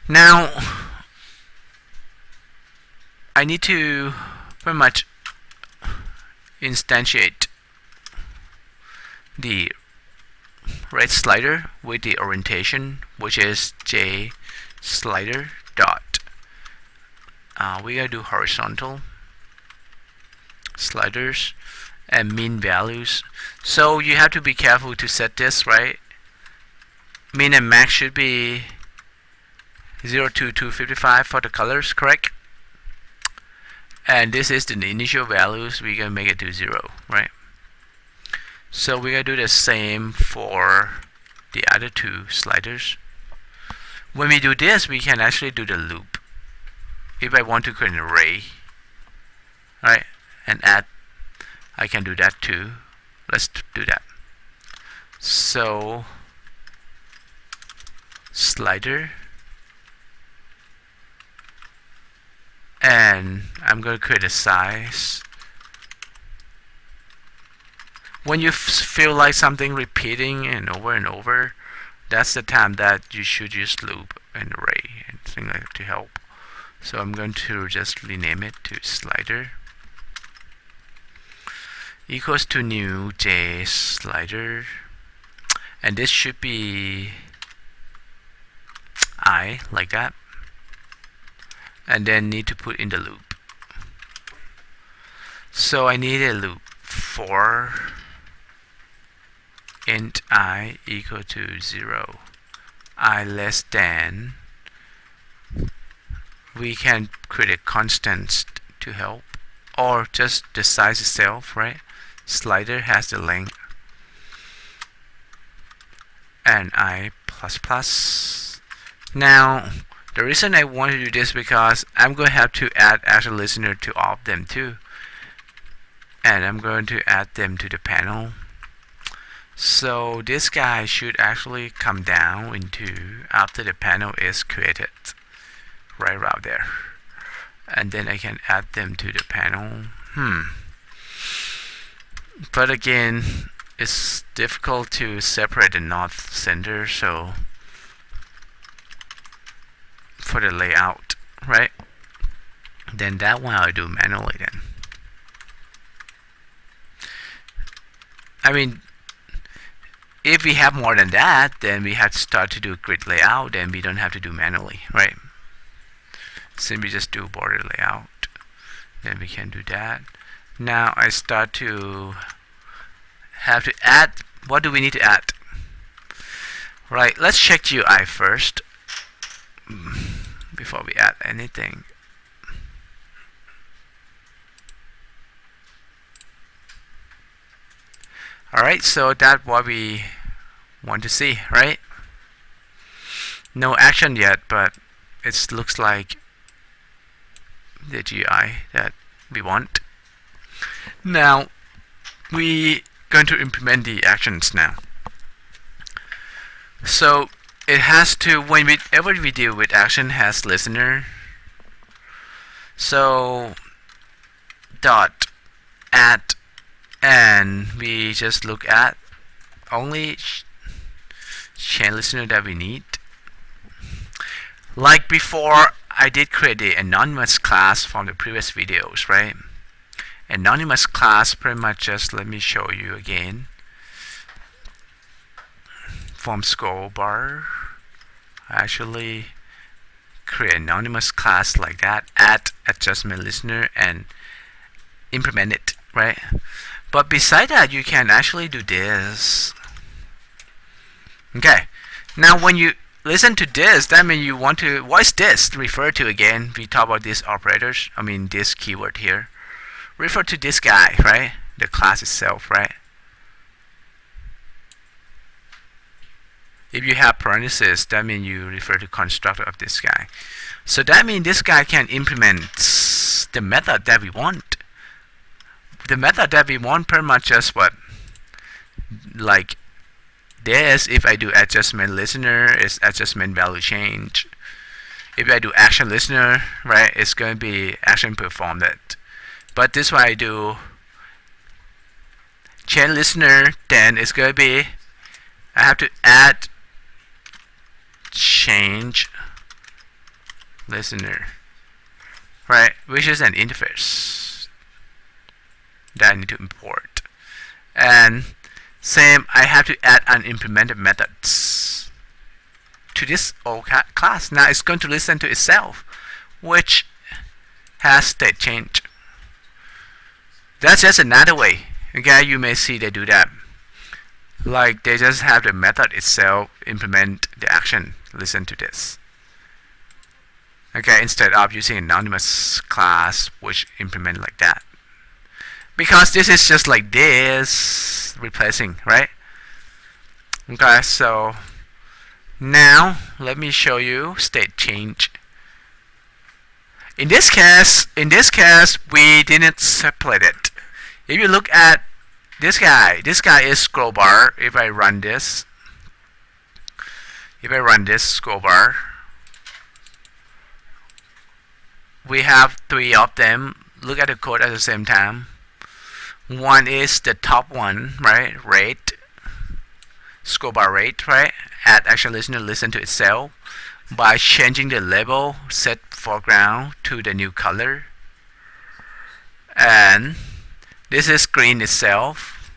Now I need to pretty much instantiate the red slider with the orientation, which is JSlider dot. We gotta do horizontal sliders and mean values. So you have to be careful to set this, right? Min and max should be 0 to 255 for the colors, correct? And this is the initial values. We're gonna make it to 0, right? So we're gonna do the same for the other two sliders. When we do this, we can actually do the loop. If I want to create an array, right, and add, I can do that too. Let's do that. So slider, and I'm going to create a size. When you feel like something repeating and over, that's the time that you should use loop and array and things like that to help. So I'm going to just rename it to slider equals to new JSlider, and this should be I, like that, and then need to put in the loop. So I need a loop for int I equal to 0, I less than. We can create a constant to help, or just the size itself, right? Slider has the length, and I plus plus. Now the reason I want to do this because I'm going to have to add action listener to all of them too, and I'm going to add them to the panel. So this guy should actually come down into after the panel is created, right around there, and then I can add them to the panel. But again, it's difficult to separate the north center, so for the layout, right, then that one I'll do manually then. I mean, if we have more than that, then we have to start to do grid layout, and we don't have to do manually, right? Simply just do border layout, then we can do that. Now I start to have to add. What do we need to add? Right, let's check GUI first before we add anything. Alright, so that's what we want to see, right? No action yet, but it looks like the GUI that we want. Now we going to implement the actions now. So it has to, whenever we deal with action, has listener. So dot add, and we just look at only chain listener that we need. Like before, I did create the anonymous class from the previous videos, right? Anonymous class pretty much just, let me show you again. From scroll bar, I actually create anonymous class like that, add adjustment listener, and implement it, right? But beside that, you can actually do this. Okay, now when you listen to this, that means you want to, what is this refer to again? We talk about these operators, I mean this keyword here. Refer to this guy, right? The class itself, right? If you have parentheses, that means you refer to constructor of this guy. So that means this guy can implement the method that we want. The method that we want pretty much just what? Like this, if I do adjustment listener, it's adjustment value change. If I do action listener, right, it's going to be action performed. But this one I do chain listener, then it's going to be, I have to add change listener, right? Which is an interface that I need to import. And same, I have to add unimplemented methods to this old class. Now it's going to listen to itself, which has state change. That's just another way. Okay, you may see they do that. Like they just have the method itself implement the action. Listen to this. Okay, instead of using anonymous class which implement like that. Because this is just like this replacing, right? Okay, so now let me show you state change. In this case, we didn't separate it. If you look at this guy is scroll bar. If I run this scroll bar, we have three of them. Look at the code at the same time. One is the top one, right? Rate, scroll bar rate, right? Add action listener listen to itself by changing the label set foreground to the new color. And this is green itself,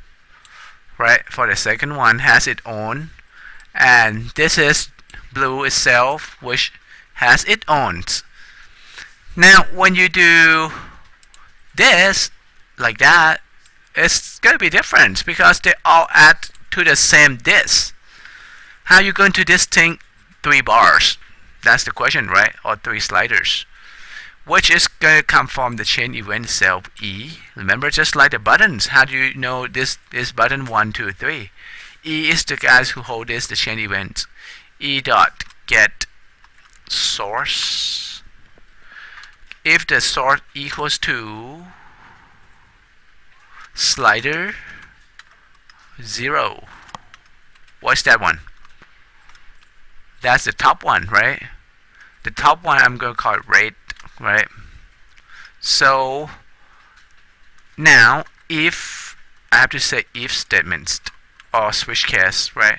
right? For the second one has its own, and this is blue itself, which has its own. Now, when you do this like that, it's going to be different because they all add to the same disk. How are you going to distinct three bars? That's the question, right? Or three sliders, which is going to come from the chain event itself, E. Remember, just like the buttons, how do you know this is button 1, 2, 3? E is the guys who hold this, the chain event. E dot get source. If the source equals to slider 0, what's that one? That's the top one, right? The top one I'm going to call it rate, right? So now if I have to say if statements or switch case, right?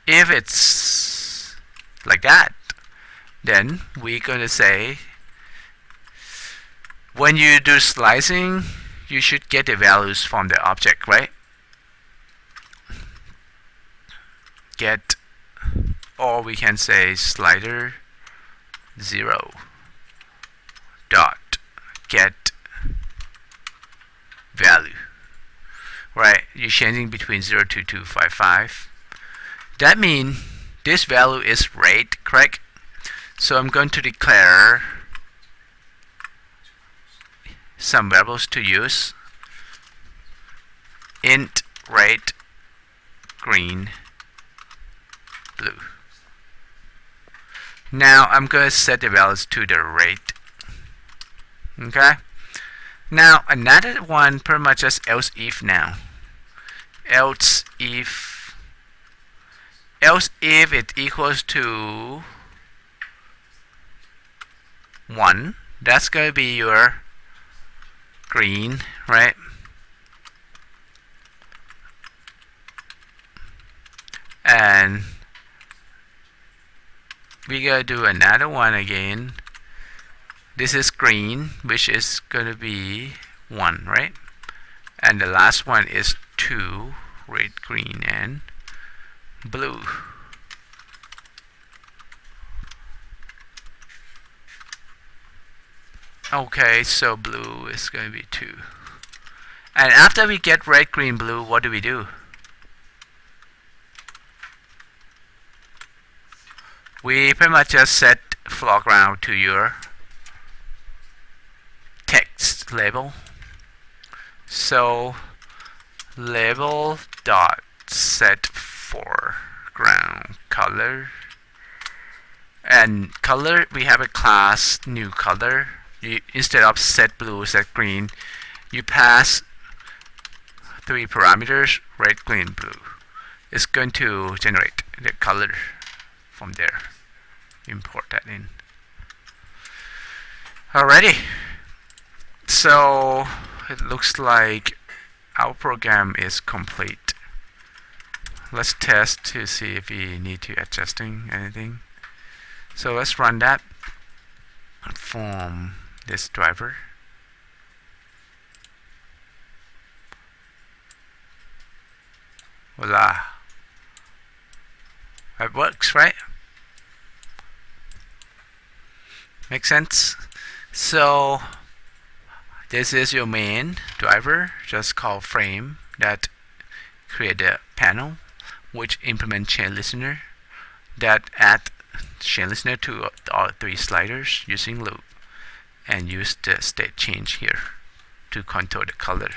If it's like that, then we're going to say when you do slicing, you should get the values from the object, right? Get, or we can say slider 0 dot get value, right? You're changing between 0 to 255. That means this value is rate, correct? So I'm going to declare some variables to use. Int rate green blue. Now I'm going to set the values to the rate. Okay. Now another one pretty much just else if now. Else if it equals to 1, that's going to be your green, right? And we're going to do another one again. This is green, which is going to be 1, right? And the last one is 2, red, green, and blue. Okay, so blue is going to be 2. And after we get red, green, blue, what do? We pretty much just set foreground to your text label. So label dot set foreground color, and color we have a class new color. Instead of set blue, set green, you pass 3 parameters, red, green, blue. It's going to generate the color from there. Import that in. Alrighty. So it looks like our program is complete. Let's test to see if we need to adjusting anything. So let's run that. from this driver. Voila. That works, right? Makes sense? So this is your main driver, just called frame, that create a panel which implement chain listener, that add chain listener to all 3 sliders using loop, and use the state change here to control the color.